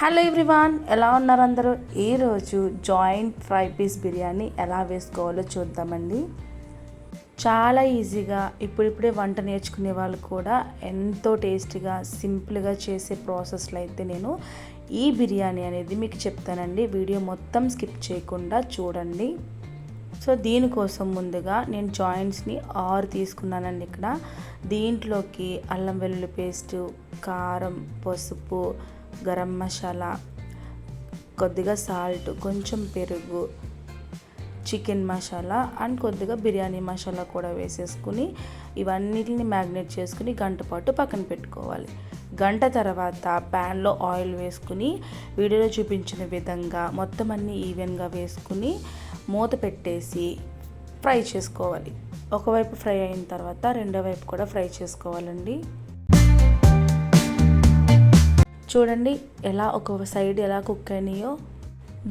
Hello everyone, ఎలా ఉన్నారు అందరూ? ఈరోజు జాయింట్ ఫ్రై పీస్ బిర్యానీ ఎలా వేసుకోవాలో చూద్దామండి. చాలా ఈజీగా ఇప్పుడిప్పుడే వంట నేర్చుకునే వాళ్ళు కూడా ఎంతో టేస్టీగా సింపుల్గా చేసే ప్రాసెస్లో అయితే నేను ఈ బిర్యానీ అనేది మీకు చెప్తానండి. వీడియో మొత్తం స్కిప్ చేయకుండా చూడండి. సో దీనికోసం ముందుగా నేను జాయింట్స్ని 6 తీసుకున్నానండి. ఇక్కడ దీంట్లోకి అల్లం వెల్లుల్లి పేస్టు, కారం, పసుపు, గరం మసాలా, కొద్దిగా సాల్ట్, కొంచెం పెరుగు, చికెన్ మసాలా అండ్ కొద్దిగా బిర్యానీ మసాలా కూడా వేసేసుకుని ఇవన్నిటిని మ్యాగ్నేట్ చేసుకుని గంట పాటు పక్కన పెట్టుకోవాలి. గంట తర్వాత ప్యాన్లో ఆయిల్ వేసుకుని వీడియోలో చూపించిన విధంగా మొత్తం అన్నీ ఈవెన్గా వేసుకుని మూత పెట్టేసి ఫ్రై చేసుకోవాలి. ఒకవైపు ఫ్రై అయిన తర్వాత రెండో వైపు కూడా ఫ్రై చేసుకోవాలండి. చూడండి ఒక సైడ్ ఎలా కుక్ అయినాయో.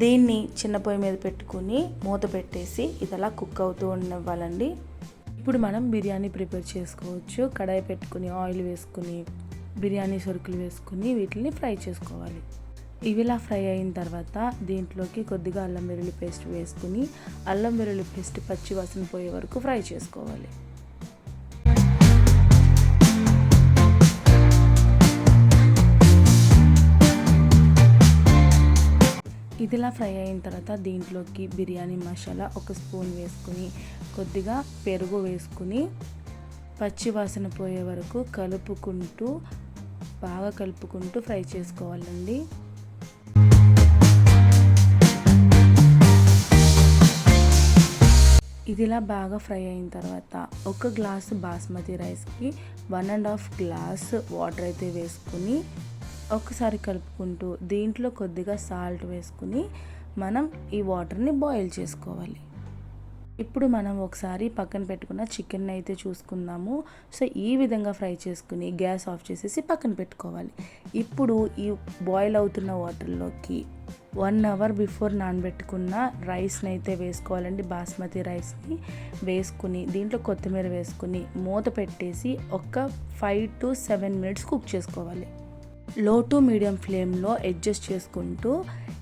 దీన్ని చిన్న పొయ్యి మీద పెట్టుకుని మూత పెట్టేసి ఇది అలా కుక్ అవుతూ ఉండనివ్వాలండి. ఇప్పుడు మనం బిర్యానీ ప్రిపేర్ చేసుకోవచ్చు. కడాయి పెట్టుకుని ఆయిల్ వేసుకుని బిర్యానీ సరుకులు వేసుకుని వీటిని ఫ్రై చేసుకోవాలి. ఇవి ఇలా ఫ్రై అయిన తర్వాత దీంట్లోకి కొద్దిగా అల్లం వెల్లుల్లి పేస్ట్ వేసుకుని అల్లం వెల్లుల్లి పేస్ట్ పచ్చి వాసన పోయే వరకు ఫ్రై చేసుకోవాలి. ఇదిలా ఫ్రై అయిన తర్వాత దీంట్లోకి బిర్యానీ మసాలా 1 స్పూన్ వేసుకుని కొద్దిగా పెరుగు వేసుకుని పచ్చి వాసన పోయే వరకు బాగా కలుపుకుంటూ ఫ్రై చేసుకోవాలండి. ఇదిలా బాగా ఫ్రై అయిన తర్వాత 1 గ్లాసు బాస్మతి రైస్కి 1.5 గ్లాస్ వాటర్ అయితే వేసుకుని ఒకసారి కలుపుకుంటూ దీంట్లో కొద్దిగా సాల్ట్ వేసుకుని మనం ఈ వాటర్ని బాయిల్ చేసుకోవాలి. ఇప్పుడు మనం ఒకసారి పక్కన పెట్టుకున్న చికెన్ అయితే చూసుకుందాము. సో ఈ విధంగా ఫ్రై చేసుకుని గ్యాస్ ఆఫ్ చేసేసి పక్కన పెట్టుకోవాలి. ఇప్పుడు ఈ బాయిల్ అవుతున్న వాటర్లోకి 1 అవర్ బిఫోర్ నానబెట్టుకున్న రైస్ని అయితే వేసుకోవాలండి. బాస్మతి రైస్ని వేసుకుని దీంట్లో కొత్తిమీర వేసుకుని మూత పెట్టేసి ఒక 5 to 7 మినిట్స్ కుక్ చేసుకోవాలి. లో టు మీడియం ఫ్లేమ్లో అడ్జస్ట్ చేసుకుంటూ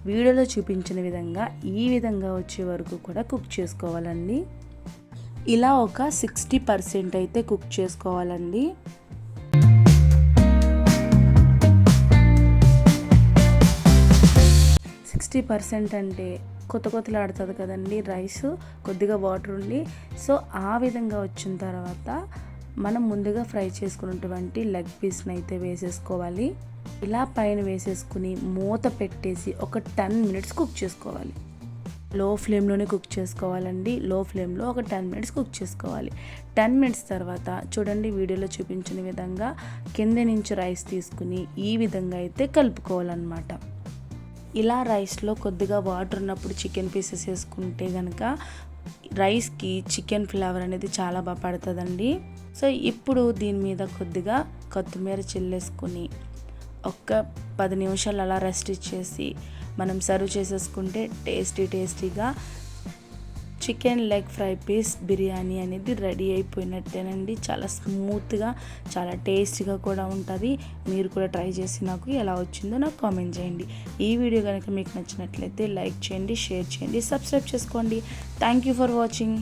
వీడియోలో చూపించిన విధంగా ఈ విధంగా వచ్చే వరకు కూడా కుక్ చేసుకోవాలండి. ఇలా ఒక 60% అయితే కుక్ చేసుకోవాలండి. అంటే కొత్తలాడుతుంది కదండి రైస్, కొద్దిగా వాటర్ ఉండి. సో ఆ విధంగా వచ్చిన తర్వాత మనం ముందుగా ఫ్రై చేసుకున్నటువంటి లెగ్ పీస్ని అయితే వేసేసుకోవాలి. ఇలా పైన వేసేసుకుని మూత పెట్టేసి ఒక 10 మినిట్స్ కుక్ చేసుకోవాలి. లో ఫ్లేమ్లోనే కుక్ చేసుకోవాలండి. లో ఫ్లేమ్లో ఒక 10 మినిట్స్ కుక్ చేసుకోవాలి. 10 మినిట్స్ తర్వాత చూడండి వీడియోలో చూపించిన విధంగా కింద నుంచి రైస్ తీసుకుని ఈ విధంగా అయితే కలుపుకోవాలన్నమాట. ఇలా రైస్లో కొద్దిగా వాటర్ ఉన్నప్పుడు చికెన్ పీసెస్ వేసుకుంటే కనుక రైస్కి చికెన్ ఫ్లేవర్ అనేది చాలా బాగా పడుతుందండి. సో ఇప్పుడు దీని మీద కొద్దిగా కొత్తిమీర చిల్లేసుకుని ఒక 10 నిమిషాలు అలా రెస్ట్ ఇచ్చేసి మనం సర్వ్ చేసేసుకుంటే టేస్టీగా chicken leg fry piece biryani అనేది రెడీ అయిపోయినట్టేనండి. చాలా స్మూత్గా, చాలా టేస్టీగా కూడా ఉంటుంది. మీరు కూడా ట్రై చేసి నాకు ఎలా వచ్చిందో నాకు కామెంట్ చేయండి. ఈ వీడియో కనుక మీకు నచ్చినట్లయితే లైక్ చేయండి, షేర్ చేయండి, సబ్స్క్రైబ్ చేసుకోండి. Thank you for watching.